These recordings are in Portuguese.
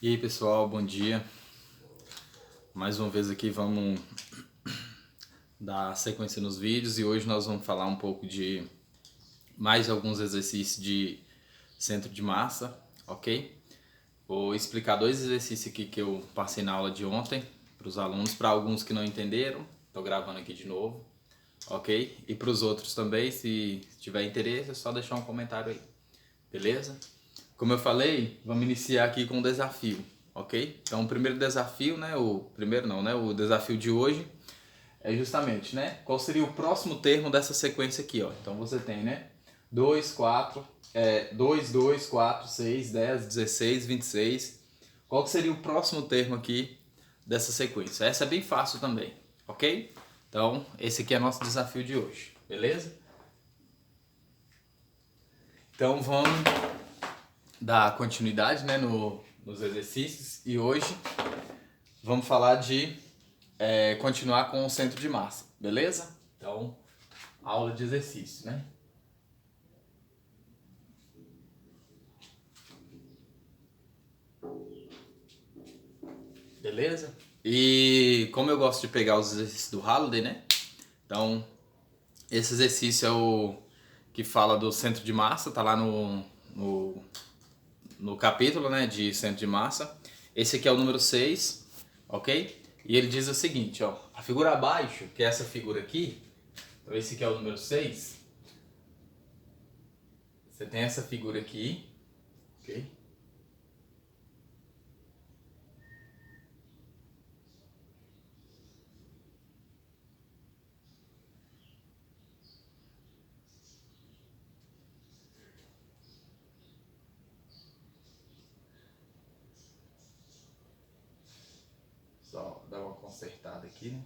E aí pessoal, bom dia. Mais uma vez aqui vamos dar sequência nos vídeos e hoje nós vamos falar um pouco de mais alguns exercícios de centro de massa, ok? Vou explicar dois exercícios aqui que eu passei na aula de ontem para os alunos, para alguns que não entenderam, estou gravando aqui de novo, ok? E para os outros também, se tiver interesse é só deixar um comentário aí, beleza? Como eu falei, vamos iniciar aqui com um desafio, ok? Então o primeiro desafio, né, o desafio de hoje é justamente, né, qual seria o próximo termo dessa sequência aqui, ó. Então você tem, né, 2, 4, 6, 10, 16, 26. Qual que seria o próximo termo aqui dessa sequência? Essa é bem fácil também, ok? Então esse aqui é nosso desafio de hoje, beleza? Então vamos dar continuidade, né, nos exercícios e hoje vamos falar de continuar com o centro de massa, beleza? Então, aula de exercício, né? Beleza? E como eu gosto de pegar os exercícios do Halliday, né? Então, esse exercício é o que fala do centro de massa, tá lá no capítulo, né, de centro de massa. Esse aqui é o número 6, ok? E ele diz o seguinte, ó, a figura abaixo, que é essa figura aqui, então esse aqui é o número 6, você tem essa figura aqui, ok? Só dar uma consertada aqui, né?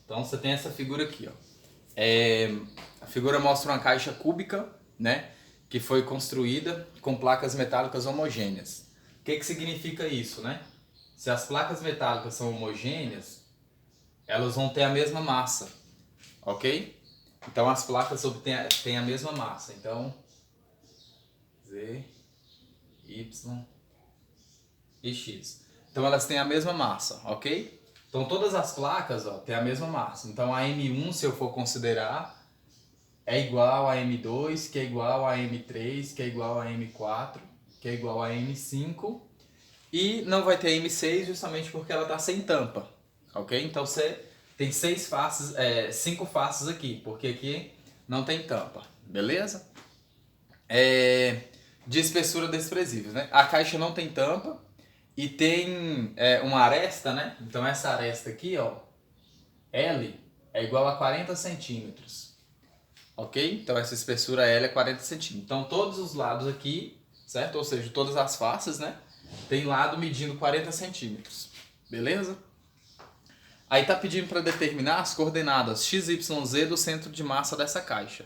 Então você tem essa figura aqui, ó. A figura mostra uma caixa cúbica, né? Que foi construída com placas metálicas homogêneas. O que significa isso, né? Se as placas metálicas são homogêneas, elas vão ter a mesma massa, ok? Então as placas têm a mesma massa. Então, Z, Y e X. Então elas têm a mesma massa, ok? Então todas as placas, ó, têm a mesma massa. Então a M1, se eu for considerar, é igual a M2, que é igual a M3, que é igual a M4, que é igual a M5. E não vai ter M6 justamente porque ela está sem tampa, ok? Então você tem 5 faces aqui, porque aqui não tem tampa, beleza? De espessura desprezível, né? A caixa não tem tampa e tem uma aresta, né? Então essa aresta aqui, ó, L, é igual a 40 centímetros, ok? Então essa espessura L é 40 centímetros. Então todos os lados aqui, certo? Ou seja, todas as faces, né? Tem lado medindo 40 centímetros, beleza? Aí tá pedindo para determinar as coordenadas x, y, z do centro de massa dessa caixa,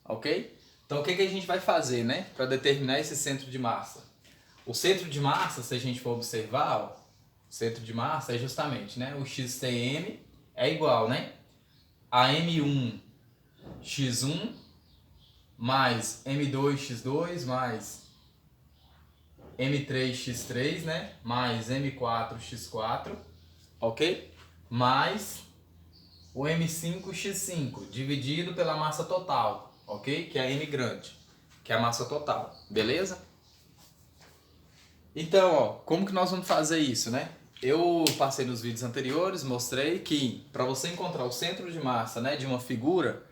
ok? Então o que a gente vai fazer, né, para determinar esse centro de massa? O centro de massa, se a gente for observar, ó, o centro de massa é justamente, né, o xcm é igual, né, a m1 x1 mais m2 x2 mais m3 x3, né, mais m4 x4, ok? Mais o m5 x5 dividido pela massa total, ok? Que é a m grande, que é a massa total, beleza? Então, ó, como que nós vamos fazer isso, né? Eu passei nos vídeos anteriores, mostrei que para você encontrar o centro de massa, né, de uma figura,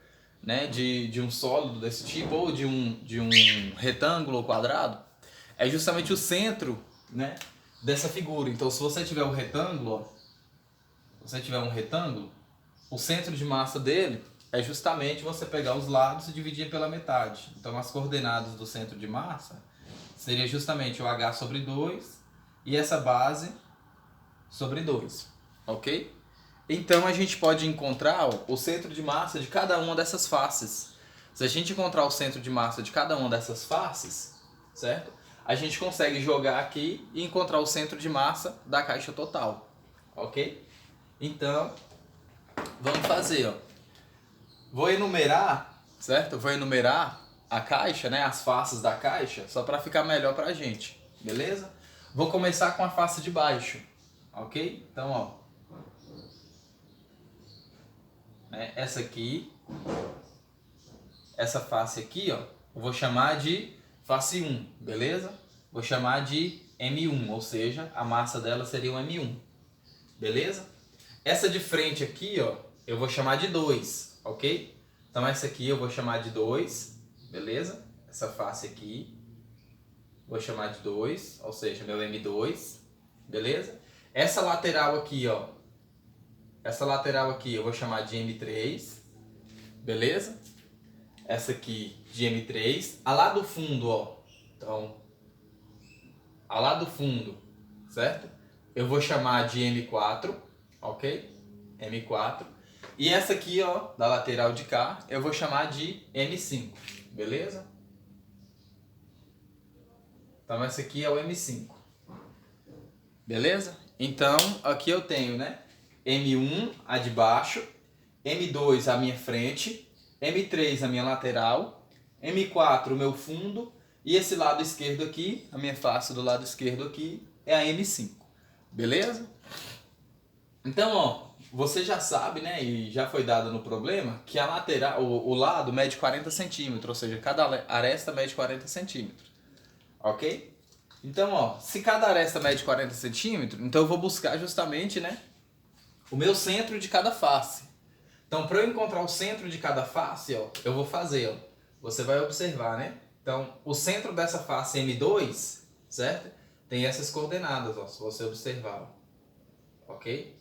né, de um sólido desse tipo ou de um retângulo ou quadrado, é justamente o centro, né, dessa figura. Então, se você tiver um retângulo, ó, o centro de massa dele é justamente você pegar os lados e dividir pela metade. Então as coordenadas do centro de massa seria justamente o h sobre 2 e essa base sobre 2, ok? Então a gente pode encontrar o centro de massa de cada uma dessas faces. Se a gente encontrar o centro de massa de cada uma dessas faces, certo? A gente consegue jogar aqui e encontrar o centro de massa da caixa total, ok? Então, vamos fazer, ó. Vou enumerar, certo? Vou enumerar a caixa, né, as faces da caixa, só para ficar melhor pra gente, beleza? Vou começar com a face de baixo, ok? Então, ó, né, essa aqui, essa face aqui, ó, eu vou chamar de face 1, beleza? Vou chamar de M1, ou seja, a massa dela seria um M1, beleza? Essa de frente aqui, ó, eu vou chamar de 2, ok? Então essa aqui eu vou chamar de 2, beleza? Essa face aqui, vou chamar de 2, ou seja, meu M2, beleza? Essa lateral aqui, ó, essa lateral aqui eu vou chamar de M3, beleza? Essa aqui de M3. A lá do fundo, ó, então, a lá do fundo, certo? Eu vou chamar de M4, ok? M4. E essa aqui, ó, da lateral de cá, eu vou chamar de M5, beleza? Então essa aqui é o M5, beleza? Então aqui eu tenho, né, M1 a de baixo, M2 a minha frente, M3 a minha lateral, M4 o meu fundo, e esse lado esquerdo aqui, a minha face do lado esquerdo aqui, é a M5, beleza? Então, ó, você já sabe, né, e já foi dado no problema, que a lateral, o lado mede 40 centímetros, ou seja, cada aresta mede 40 centímetros, ok? Então, ó, se cada aresta mede 40 centímetros, então eu vou buscar justamente, né, o meu centro de cada face. Então, para eu encontrar o centro de cada face, ó, eu vou fazer, ó, você vai observar, né? Então, o centro dessa face M2, certo? Tem essas coordenadas, ó, se você observar, ó, ok?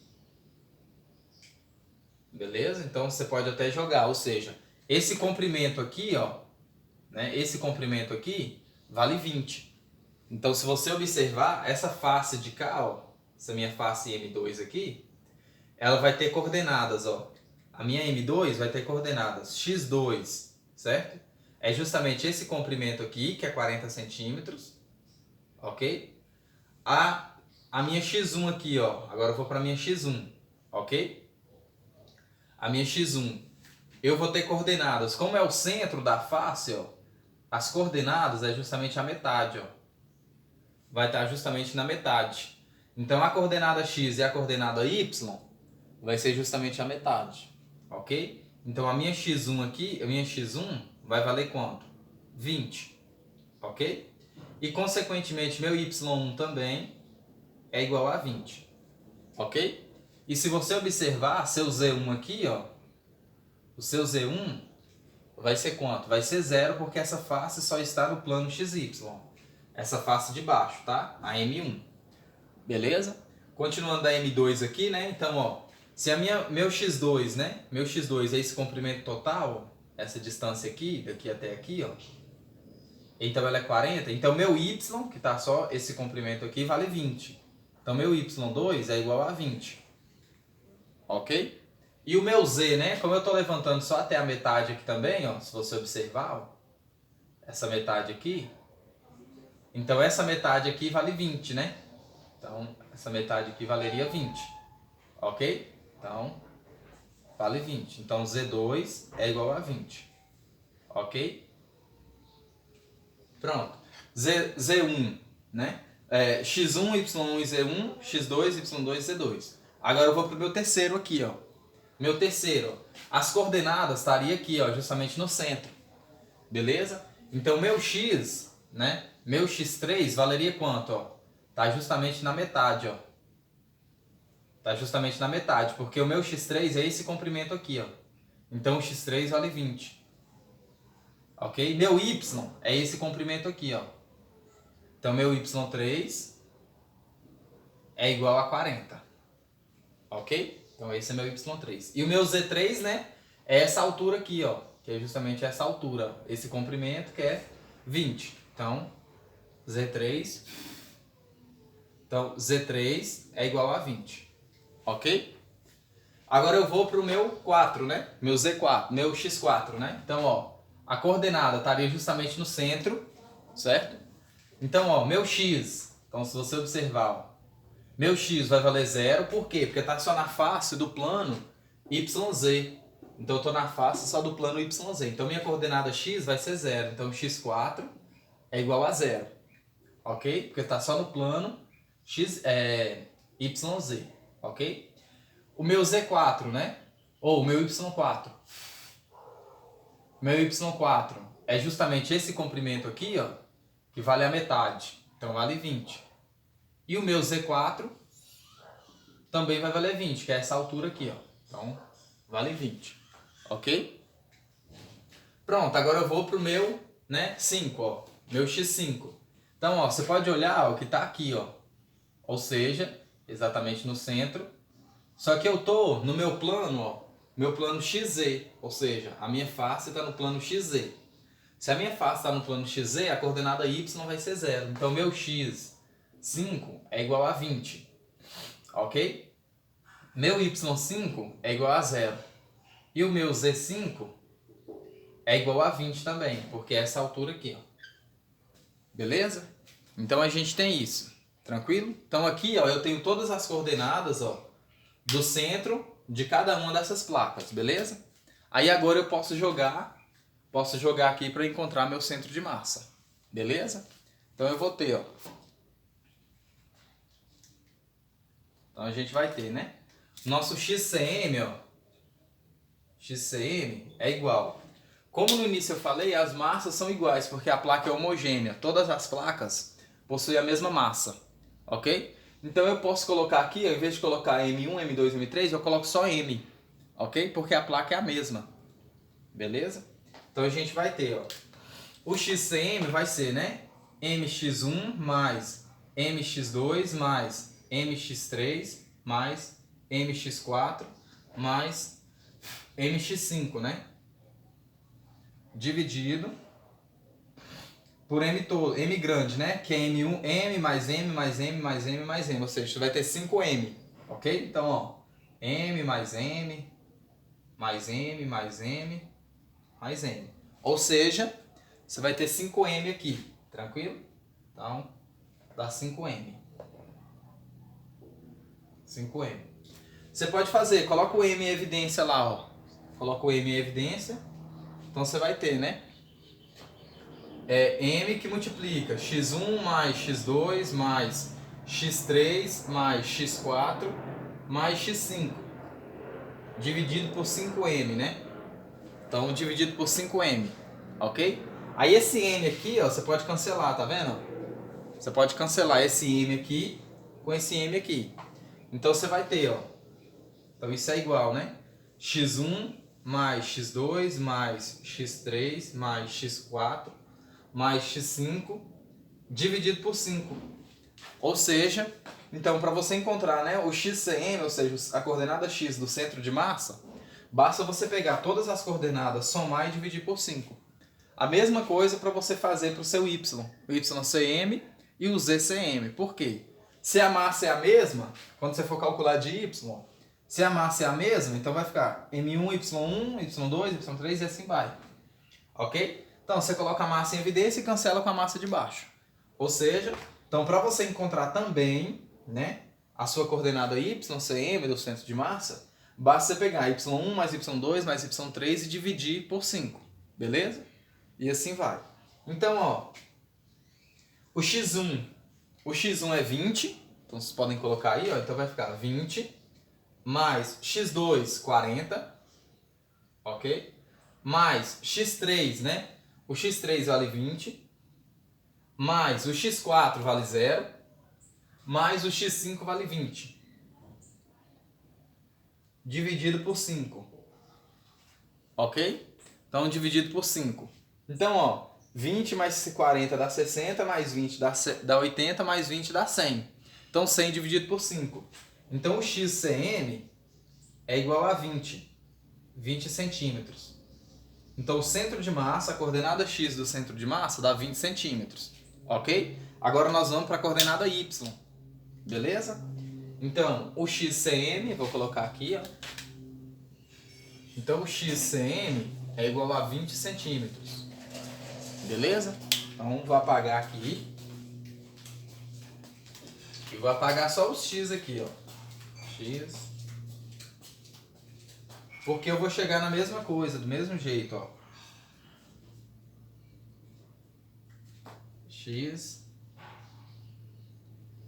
Beleza? Então você pode até jogar, ou seja, esse comprimento aqui, ó, né? Esse comprimento aqui vale 20. Então se você observar, essa face de cá, ó, essa minha face M2 aqui, ela vai ter coordenadas, ó. A minha M2 vai ter coordenadas x2, certo? É justamente esse comprimento aqui, que é 40 centímetros, ok? A minha x1 aqui, ó, agora eu vou para a minha x1, ok? A minha x1, eu vou ter coordenadas. Como é o centro da face, ó, as coordenadas é justamente a metade, ó. Vai estar justamente na metade. Então a coordenada x e a coordenada y vai ser justamente a metade, ok? Então a minha x1 aqui, a minha x1 vai valer quanto? 20, ok? E consequentemente meu y1 também é igual a 20, ok? E se você observar, seu Z1 aqui, ó, o seu Z1 vai ser quanto? Vai ser 0, porque essa face só está no plano XY. Essa face de baixo, tá? A M1. Beleza? Continuando da M2 aqui, né? Então, ó, se meu X2, né? Meu X2 é esse comprimento total, essa distância aqui, daqui até aqui, ó. Então ela é 40. Então meu Y, que tá só esse comprimento aqui, vale 20. Então meu Y2 é igual a 20. Ok? E o meu Z, né? Como eu estou levantando só até a metade aqui também, ó, se você observar, ó, essa metade aqui, então essa metade aqui vale 20, né? Então essa metade aqui valeria 20, ok? Então vale 20. Então Z2 é igual a 20, ok? Pronto. Z1, né? X1, Y1 e Z1, X2, Y2 e Z2. Agora eu vou pro meu terceiro aqui, ó. Meu terceiro, as coordenadas estariam aqui, ó, justamente no centro. Beleza? Então meu X, né? Meu X3 valeria quanto, ó? Tá justamente na metade, ó. Tá justamente na metade, porque o meu X3 é esse comprimento aqui, ó. Então o X3 vale 20. Ok? Meu Y é esse comprimento aqui, ó. Então meu Y3 é igual a 40. Ok? Então esse é meu Y3. E o meu Z3, né? É essa altura aqui, ó. Que é justamente essa altura. Esse comprimento que é 20. Então, Z3. Então, Z3 é igual a 20. Ok? Agora eu vou para o meu 4, né? Meu Z4, meu X4, né? Então, ó. A coordenada estaria justamente no centro, certo? Então, ó, meu X. Então, se você observar, ó. Meu X vai valer 0, por quê? Porque está só na face do plano YZ, Então eu estou na face só do plano YZ. Então minha coordenada x vai ser 0. Então x4 é igual a 0. Ok? Porque está só no plano YZ. Ok? O meu Z4, né? Ou o meu Y4. Meu Y4 é justamente esse comprimento aqui, ó, que vale a metade. Então vale 20. E o meu Z4 também vai valer 20, que é essa altura aqui, ó. Então vale 20. Ok? Pronto, agora eu vou pro meu, né, 5, ó. Meu x5. Então, ó, você pode olhar o que tá aqui, ó. Ou seja, exatamente no centro. Só que eu tô no meu plano, ó, meu plano XZ, ou seja, a minha face está no plano XZ. Se a minha face está no plano XZ, a coordenada Y vai ser 0. Então, meu x5 é igual a 20. Ok? Meu y5 é igual a 0. E o meu z5 é igual a 20 também, porque é essa altura aqui, ó. Beleza? Então, a gente tem isso. Tranquilo? Então, aqui, ó, eu tenho todas as coordenadas, ó, do centro de cada uma dessas placas, beleza? Aí agora eu posso jogar aqui para encontrar meu centro de massa, beleza? Então eu vou ter, ó. Então a gente vai ter, né? Nosso XCM, ó. XCM é igual. Como no início eu falei, as massas são iguais porque a placa é homogênea. Todas as placas possuem a mesma massa, ok? Então eu posso colocar aqui, ao invés de colocar M1, M2, M3, eu coloco só M, ok? Porque a placa é a mesma, beleza? Então a gente vai ter, ó, o XCM vai ser, né? MX1 mais MX2 mais MX3 mais MX4 mais MX5, né? Dividido por M todo, M grande, né? Que é M1, M mais M mais M mais M mais M. Ou seja, você vai ter 5M, ok? Então, ó, M mais M mais M mais M mais M. Ou seja, você vai ter 5M aqui, tranquilo? Então, dá 5M. 5M. Você pode fazer, coloca o M em evidência lá, ó. Coloca o M em evidência. Então, você vai ter, né? É M que multiplica x1 mais x2 mais x3 mais x4 mais x5 dividido por 5M, né? Então, dividido por 5M, ok? Aí esse M aqui, ó, você pode cancelar, tá vendo? Você pode cancelar esse M aqui com esse M aqui. Então, você vai ter, ó. Então, isso é igual, né? x1 mais x2 mais x3 mais x4 mais x5 dividido por 5. Ou seja, então para você encontrar, né, o XCM, ou seja, a coordenada x do centro de massa, basta você pegar todas as coordenadas, somar e dividir por 5. A mesma coisa para você fazer para o seu y, o YCM e o ZCM. Por quê? Se a massa é a mesma, quando você for calcular de y, se a massa é a mesma, então vai ficar M1, Y1, Y2, Y3 e assim vai. Ok? Então, você coloca a massa em evidência e cancela com a massa de baixo. Ou seja, então para você encontrar também, né, a sua coordenada YCM do centro de massa, basta você pegar Y1 mais Y2 mais Y3 e dividir por 5. Beleza? E assim vai. Então, ó, o X1 é 20. Então, vocês podem colocar aí, ó. Então, vai ficar 20 mais X2, 40. Ok? Mais X3, né? O X3 vale 20, mais o X4 vale 0, mais o X5 vale 20. Dividido por 5. Ok? Então, dividido por 5. Então, ó, 20 mais 40 dá 60, mais 20 dá 80, mais 20 dá 100. Então, 100 dividido por 5. Então, o XCM é igual a 20 centímetros. Então, o centro de massa, a coordenada x do centro de massa dá 20 centímetros, ok? Agora nós vamos para a coordenada y, beleza? Então, o XCM, vou colocar aqui, ó. Então, o XCM é igual a 20 centímetros, beleza? Então, vou apagar aqui. E vou apagar só os x aqui, ó. X. Porque eu vou chegar na mesma coisa, do mesmo jeito, ó. X.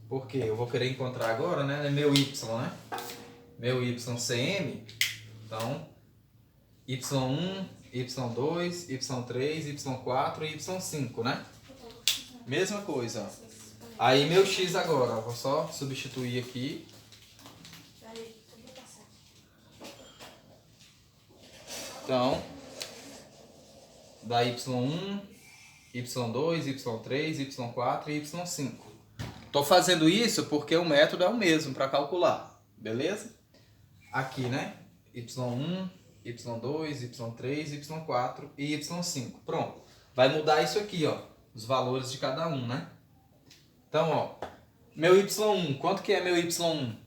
Porque eu vou querer encontrar agora, né? Meu Y, né? Meu YCM. Então, Y1, Y2, Y3, Y4 e Y5, né? Mesma coisa, ó. Aí meu X agora, ó. Vou só substituir aqui. Então, dá Y1, Y2, Y3, Y4 e Y5. Tô fazendo isso porque o método é o mesmo para calcular, beleza? Aqui, né? Y1, Y2, Y3, Y4 e Y5. Pronto. Vai mudar isso aqui, ó. Os valores de cada um, né? Então, ó. Meu Y1, quanto que é meu Y1?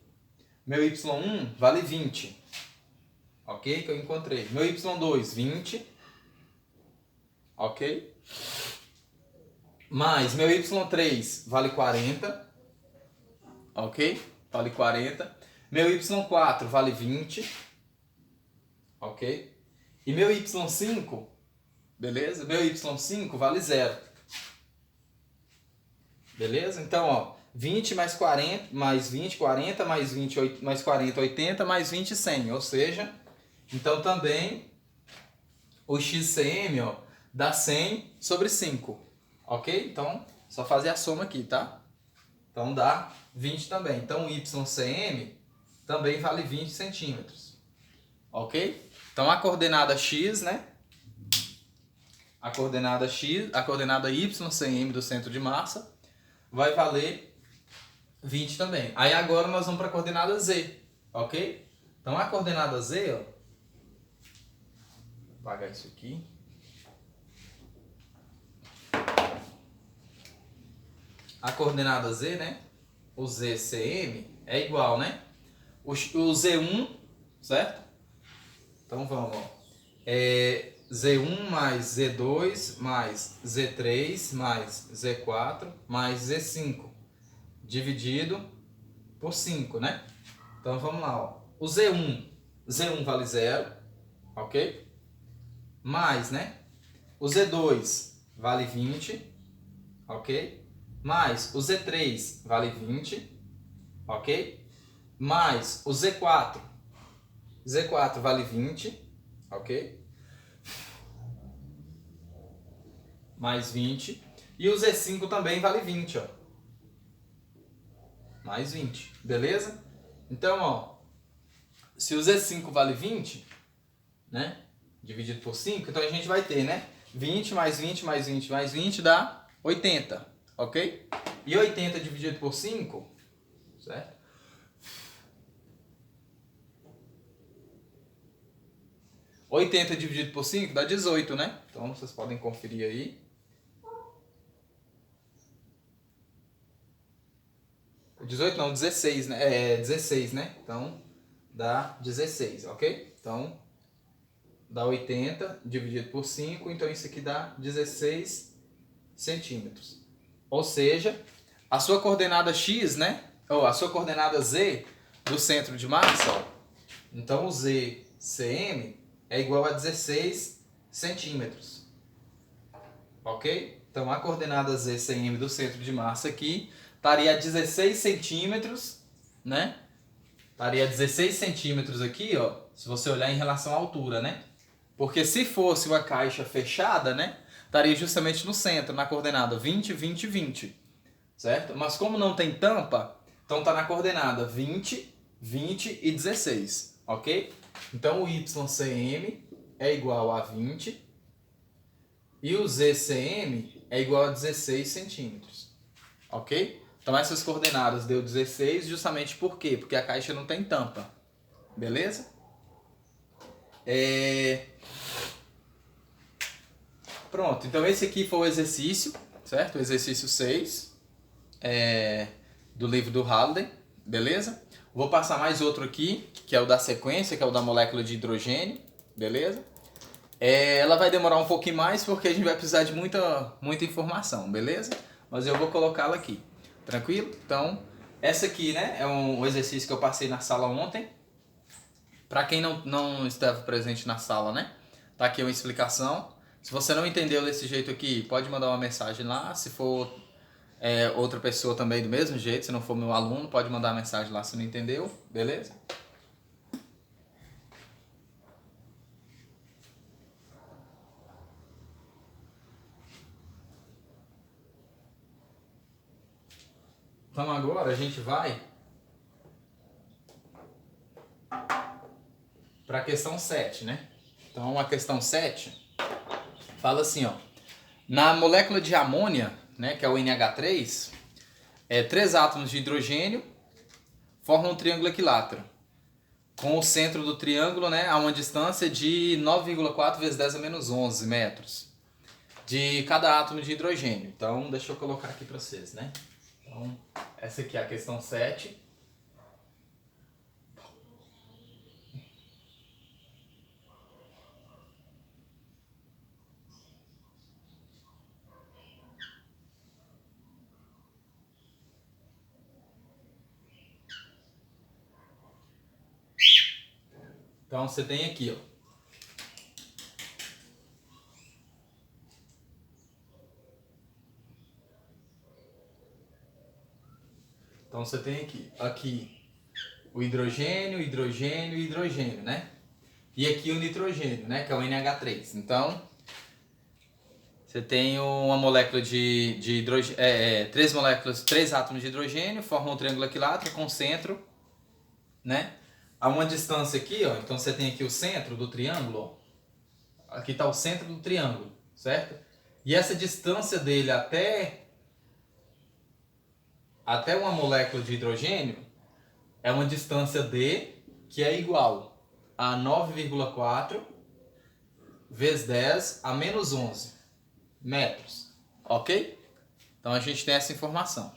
Meu Y1 vale 20. Ok? Que eu encontrei. Meu Y2, 20. Ok? Mais meu Y3 vale 40. Ok? Vale 40. Meu Y4 vale 20. Ok? E meu Y5, beleza? Meu Y5 vale 0. Beleza? Então, ó, 20 mais 40, mais 20, 40, mais 20, mais 40, 80, mais 20, 100. Ou seja, então também o XCM, ó, dá 100 sobre 5. Ok? Então, só fazer a soma aqui, tá? Então dá 20 também. Então o YCM também vale 20 centímetros. Ok? Então a coordenada X, né? A coordenada X, a coordenada YCM do centro de massa vai valer 20 também. Aí agora nós vamos para a coordenada Z, ok? Então a coordenada Z, ó, vou apagar isso aqui. A coordenada Z, né? O ZCM é igual, né? O Z1, certo? Então vamos, ó. Z1 mais Z2 mais Z3 mais Z4 mais Z5 dividido por 5, né? Então vamos lá, ó. O Z1 vale 0, ok? Mais, né? O Z2 vale 20, ok? Mais o Z3 vale 20, ok? Mais o Z4 vale 20, ok? Mais 20. E o Z5 também vale 20, ó. Mais 20, beleza? Então, ó, se o Z5 vale 20, né? Dividido por 5, então a gente vai ter, né? 20 mais 20 mais 20 mais 20 dá 80, ok? E 80 dividido por 5, certo? 80 dividido por 5 dá 18, né? Então vocês podem conferir aí. 18 não, 16, né? 16, né? Então dá 16, ok? Então dá 80 dividido por 5, então isso aqui dá 16 centímetros. Ou seja, a sua coordenada X, né? Ou a sua coordenada Z do centro de massa, ó, então o ZCM é igual a 16 centímetros. Ok? Então a coordenada ZCM do centro de massa aqui estaria a 16 centímetros, né? Estaria a 16 centímetros aqui, ó, se você olhar em relação à altura, né? Porque se fosse uma caixa fechada, né? Estaria justamente no centro, na coordenada 20, 20, 20. Certo? Mas como não tem tampa, então está na coordenada 20, 20 e 16. Ok? Então o YCM é igual a 20 e o ZCM é igual a 16 centímetros. Ok? Então essas coordenadas deu 16 justamente por quê? Porque a caixa não tem tampa. Beleza? Pronto, então esse aqui foi o exercício, certo? O exercício 6 do livro do Halliday, beleza? Vou passar mais outro aqui, que é o da sequência, que é o da molécula de hidrogênio, beleza? Ela vai demorar um pouquinho mais porque a gente vai precisar de muita informação, beleza? Mas eu vou colocá-la aqui, tranquilo? Então, essa aqui, né, é um exercício que eu passei na sala ontem. Para quem não estava presente na sala, né? Tá aqui uma explicação. Se você não entendeu desse jeito aqui, pode mandar uma mensagem lá. Se for outra pessoa também do mesmo jeito, se não for meu aluno, pode mandar uma mensagem lá se não entendeu, beleza? Então agora a gente vai para a questão 7, né? Então a questão 7 fala assim, ó. Na molécula de amônia, né, que é o NH3, 3 átomos de hidrogênio formam um triângulo equilátero, com o centro do triângulo, né, a uma distância de 9,4 vezes 10 a menos 11 metros de cada átomo de hidrogênio. Então, deixa eu colocar aqui para vocês, né? Então, essa aqui é a questão 7. Então, você tem aqui, ó. Então, você tem aqui o hidrogênio, hidrogênio e hidrogênio, né? E aqui o nitrogênio, né? Que é o NH3. Então, você tem uma molécula de hidrogênio, 3 átomos de hidrogênio, formam um triângulo equilátero com centro, né? A uma distância aqui, ó. Então, você tem aqui o centro do triângulo, ó. Aqui está o centro do triângulo, certo? E essa distância dele até uma molécula de hidrogênio é uma distância D que é igual a 9,4 vezes 10 a menos 11 metros, ok? Então a gente tem essa informação.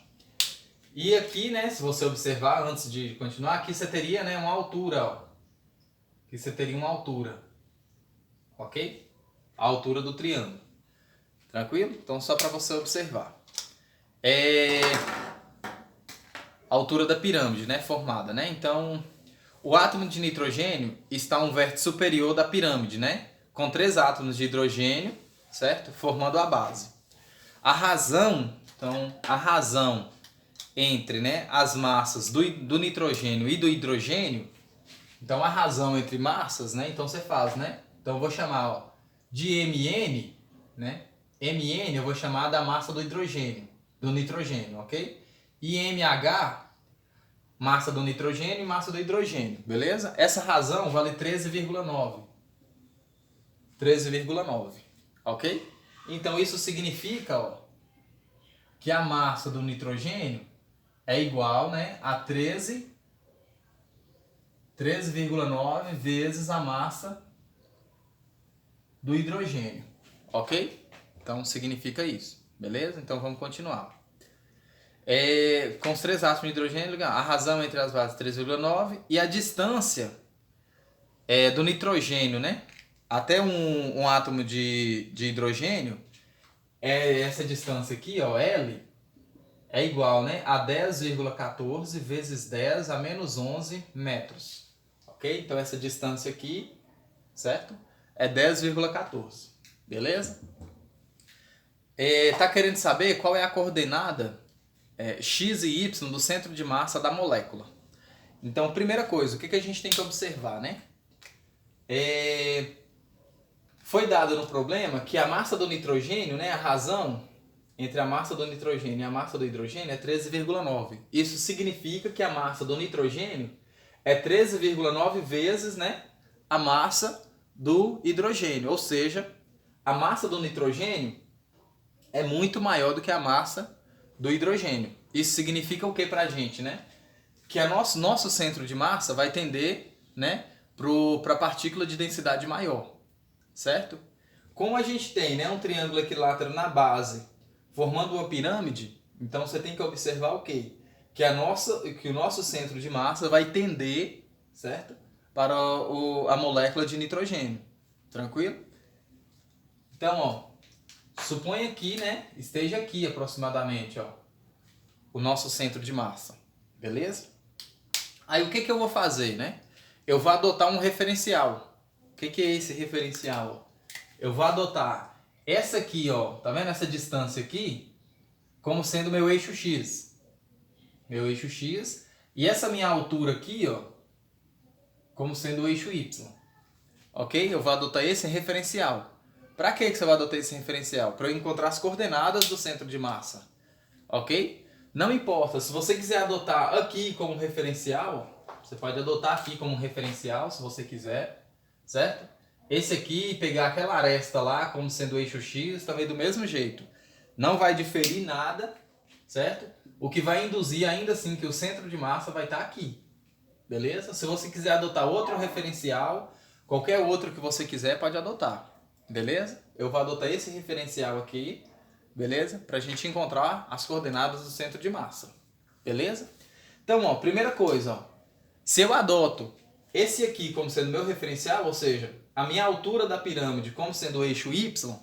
E aqui, né, se você observar, antes de continuar, aqui você teria, né, uma altura, ó. Aqui você teria uma altura, ok? A altura do triângulo. Tranquilo? Então só para você observar. A altura da pirâmide, né, formada, né? Então, o átomo de nitrogênio está a um vértice superior da pirâmide, né? Com 3 átomos de hidrogênio, certo? Formando a base. A razão entre, né, as massas do nitrogênio e do hidrogênio, então a razão entre massas, né? Então você faz, né? Então eu vou chamar, ó, de Mn, né? Mn eu vou chamar da massa do nitrogênio, ok? E MH, massa do nitrogênio e massa do hidrogênio, beleza? Essa razão vale 13,9. 13,9, ok? Então isso significa, ó, que a massa do nitrogênio é igual, né, a 13,9 vezes a massa do hidrogênio, ok? Então significa isso, beleza? Então vamos continuar. Com os 3 átomos de hidrogênio, a razão entre as bases 3,9 e a distância do nitrogênio, né, até um átomo de hidrogênio, essa distância aqui, ó, L, é igual, né, a 10,14 vezes 10 a menos 11 metros, ok? Então essa distância aqui, certo? É 10,14, beleza? Tá querendo saber qual é a coordenada x e y do centro de massa da molécula. Então, primeira coisa, o que a gente tem que observar, né? Foi dado no problema que a massa do nitrogênio, né, a razão entre a massa do nitrogênio e a massa do hidrogênio é 13,9. Isso significa que a massa do nitrogênio é 13,9 vezes, né, a massa do hidrogênio. Ou seja, a massa do nitrogênio é muito maior do que a massa do hidrogênio. Isso significa o que pra gente, né? Que nosso centro de massa vai tender, né, para a partícula de densidade maior, certo? Como a gente tem, né, um triângulo equilátero na base formando uma pirâmide, então você tem que observar o quê? Que o nosso centro de massa vai tender, certo? Para a molécula de nitrogênio. Tranquilo? Então, ó, suponha que, né, esteja aqui aproximadamente, ó, o nosso centro de massa, beleza? Aí o que eu vou fazer, né? eu vou adotar um referencial. O que é esse referencial? Eu vou adotar essa aqui, ó, tá vendo essa distância aqui? Como sendo meu eixo X. Meu eixo X. E essa minha altura aqui, ó, como sendo o eixo Y. Ok? Eu vou adotar esse referencial. Para que você vai adotar esse referencial? Para eu encontrar as coordenadas do centro de massa. Ok? Não importa, se você quiser adotar aqui como referencial, você pode adotar aqui como referencial, se você quiser, certo? Esse aqui, pegar aquela aresta lá como sendo o eixo X, também do mesmo jeito. Não vai diferir nada, certo? O que vai induzir ainda assim que o centro de massa vai estar aqui. Beleza? Se você quiser adotar outro referencial, qualquer outro que você quiser pode adotar. Beleza? Eu vou adotar esse referencial aqui, beleza? Para a gente encontrar as coordenadas do centro de massa. Beleza? Então, ó, primeira coisa, ó, se eu adoto esse aqui como sendo meu referencial, ou seja, a minha altura da pirâmide como sendo o eixo Y,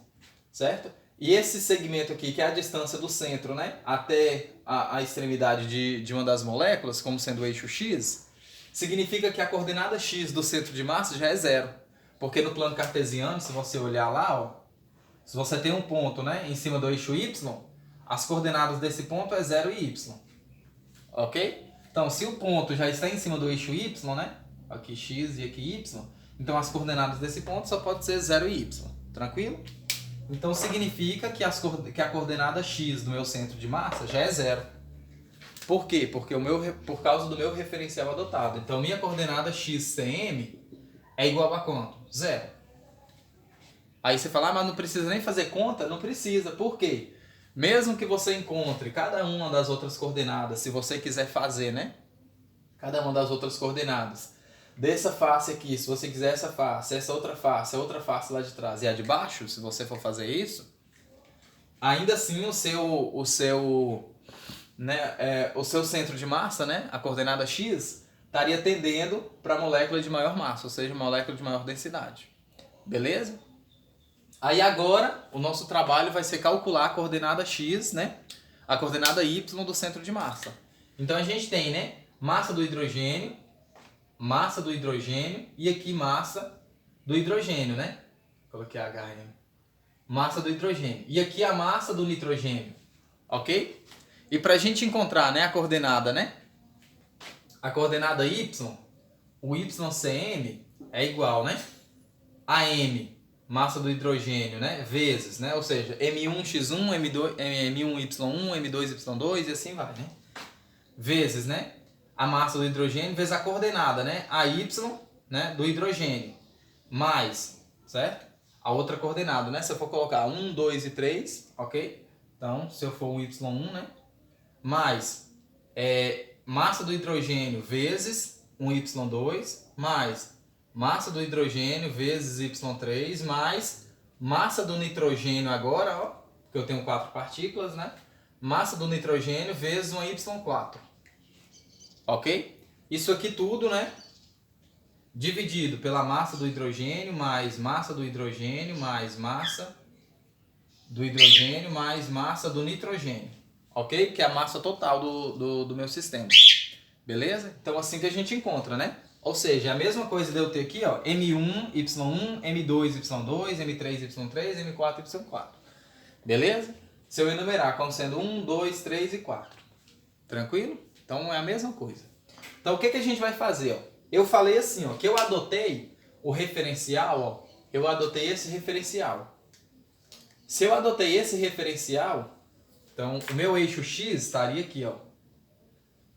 certo? E esse segmento aqui, que é a distância do centro, né, até a extremidade de uma das moléculas, como sendo o eixo X, significa que a coordenada X do centro de massa já é zero. Porque no plano cartesiano, se você olhar lá, ó, se você tem um ponto, né, em cima do eixo Y, as coordenadas desse ponto é 0 e Y. Ok? Então, se o ponto já está em cima do eixo Y, né, aqui X e aqui Y, então as coordenadas desse ponto só pode ser 0 e Y. Tranquilo? Então significa que a coordenada X do meu centro de massa já é zero. Por quê? Porque por causa do meu referencial adotado. Então minha coordenada XCM é igual a quanto? Zero. Aí você fala, mas não precisa nem fazer conta? Não precisa. Por quê? Mesmo que você encontre cada uma das outras coordenadas, se você quiser fazer, né? Cada uma das outras coordenadas dessa face aqui, se você quiser essa face, essa outra face, a outra face lá de trás e a de baixo, se você for fazer isso, ainda assim o seu centro de massa, né, a coordenada X, estaria tendendo para a molécula de maior massa, ou seja, molécula de maior densidade. Beleza? Aí agora o nosso trabalho vai ser calcular a coordenada X, né, a coordenada Y do centro de massa. Então a gente tem, né, massa do hidrogênio e aqui massa do hidrogênio, né? Coloquei H aí. Massa do hidrogênio. E aqui a massa do nitrogênio, ok? E para a gente encontrar, né, a coordenada, né? A coordenada Y, o YCM é igual, né? A M, massa do hidrogênio, né? Vezes, né? Ou seja, M1x1, M1y1, M2y2 e assim vai, né? Vezes, né? A massa do hidrogênio vezes a coordenada, né? A Y, né, do hidrogênio, mais, certo? A outra coordenada, né? Se eu for colocar 1, 2 e 3, ok? Então, se eu for um Y1, né? Mais massa do hidrogênio vezes um Y2, mais massa do hidrogênio vezes Y3, mais massa do nitrogênio agora, ó, porque eu tenho 4 partículas, né? Massa do nitrogênio vezes uma Y4. Ok? Isso aqui tudo, né? Dividido pela massa do hidrogênio, mais massa do hidrogênio, mais massa do hidrogênio, mais massa do nitrogênio. Ok? Que é a massa total do meu sistema. Beleza? Então assim que a gente encontra, né? Ou seja, a mesma coisa de eu ter aqui, ó, M1, Y1, M2, Y2, M3, Y3, M4, Y4. Beleza? Se eu enumerar como sendo 1, 2, 3 e 4. Tranquilo? Então é a mesma coisa. Então o que a gente vai fazer? Ó? Eu falei assim, ó, que eu adotei o referencial, ó, eu adotei esse referencial. Se eu adotei esse referencial, então o meu eixo X estaria aqui, ó.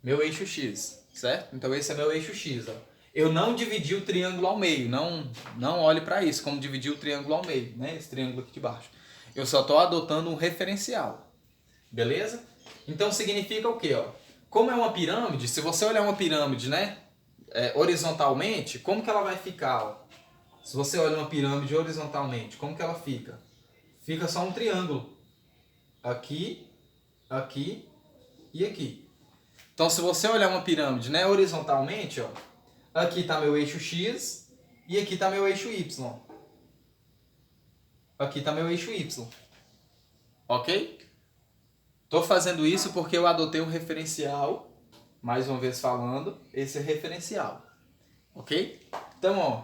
Meu eixo X, certo? Então esse é meu eixo X, ó. Eu não dividi o triângulo ao meio, não olhe para isso, como dividir o triângulo ao meio, né? Esse triângulo aqui de baixo. Eu só estou adotando um referencial. Beleza? Então significa o quê, ó? Como é uma pirâmide, se você olhar uma pirâmide, né, horizontalmente, como que ela vai ficar? Ó? Se você olha uma pirâmide horizontalmente, como que ela fica? Fica só um triângulo. Aqui, aqui e aqui. Então se você olhar uma pirâmide, né, horizontalmente, ó, aqui está meu eixo X e aqui está meu eixo Y. Aqui está meu eixo Y. Ok? Estou fazendo isso porque eu adotei um referencial, mais uma vez falando, esse referencial. Ok? Então, ó,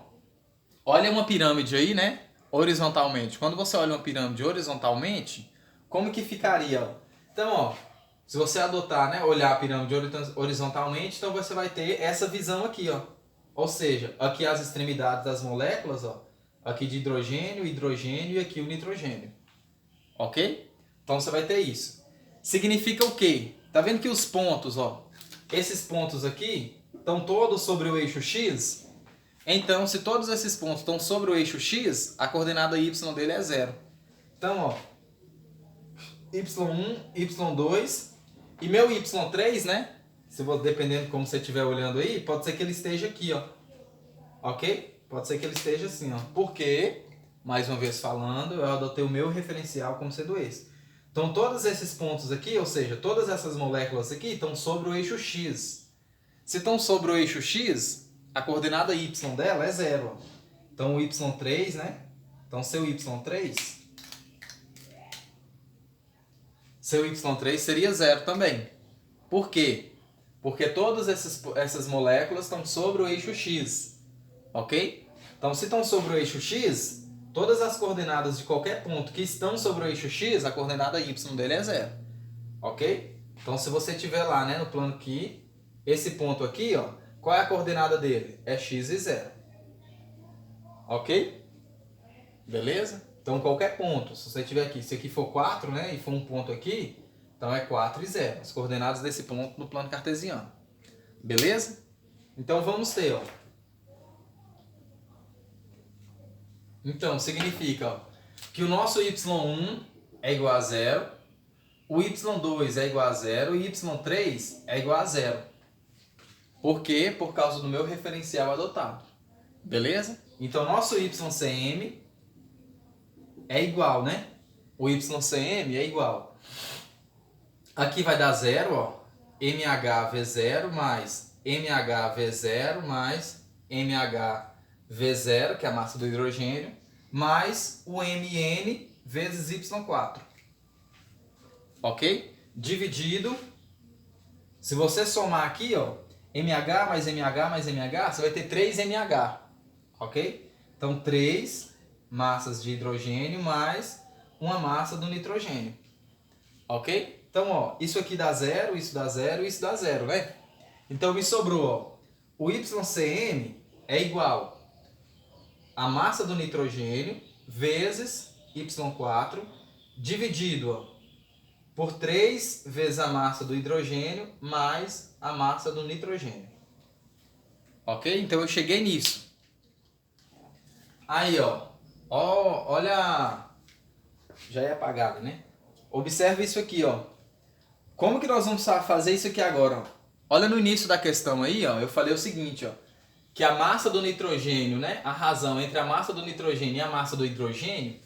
olha uma pirâmide aí, né? Horizontalmente. Quando você olha uma pirâmide horizontalmente, como que ficaria? Ó? Então, ó, se você adotar, né, olhar a pirâmide horizontalmente, então você vai ter essa visão aqui, ó. Ou seja, aqui as extremidades das moléculas, ó, aqui de hidrogênio, hidrogênio e aqui o nitrogênio. Ok? Então você vai ter isso. Significa o quê? Tá vendo que os pontos, ó, esses pontos aqui estão todos sobre o eixo X? Então, se todos esses pontos estão sobre o eixo X, a coordenada y dele é 0. Então, ó, y1, y2 e meu y3, né? Dependendo de como você estiver olhando aí, pode ser que ele esteja aqui, ó. Ok? Pode ser que ele esteja assim, ó. Porque, mais uma vez falando, eu adotei o meu referencial como sendo esse. Então, todos esses pontos aqui, ou seja, todas essas moléculas aqui estão sobre o eixo X. Se estão sobre o eixo X, a coordenada y dela é 0. Então, o y3, né? Então, seu y3 seria 0 também. Por quê? Porque todas essas moléculas estão sobre o eixo X. Ok? Então, se estão sobre o eixo X, todas as coordenadas de qualquer ponto que estão sobre o eixo X, a coordenada y dele é 0. Ok? Então, se você tiver lá, né, no plano aqui, esse ponto aqui, ó, qual é a coordenada dele? É x e 0. Ok? Beleza? Então, qualquer ponto, se você tiver aqui, se aqui for 4, né, e for um ponto aqui, então é 4 e 0. As coordenadas desse ponto no plano cartesiano. Beleza? Então, vamos ter, ó. Então, significa, ó, que o nosso y1 é igual a 0, o y2 é igual a 0 e y3 é igual a 0. Por quê? Por causa do meu referencial adotado. Beleza? Então, nosso YCM é igual, né? O YCM é igual. Aqui vai dar 0, ó. MHV0 mais MHV0 mais MHV0, que é a massa do hidrogênio, mais o MN vezes Y4. Ok? Dividido. Se você somar aqui, ó, MH mais MH mais MH, você vai ter 3MH. Ok? Então, 3 massas de hidrogênio mais uma massa do nitrogênio. Ok? Então, ó, isso aqui dá 0, isso dá 0 e isso dá 0, né? Então, me sobrou, ó, o YCM é igual a massa do nitrogênio vezes Y4 dividido, ó, por 3 vezes a massa do hidrogênio mais a massa do nitrogênio. Ok? Então, eu cheguei nisso. Aí, ó, olha, já é apagado, né? Observe isso aqui, ó. Como que nós vamos fazer isso aqui agora, ó? Olha no início da questão aí, ó, eu falei o seguinte, ó, que a massa do nitrogênio, né, a razão entre a massa do nitrogênio e a massa do hidrogênio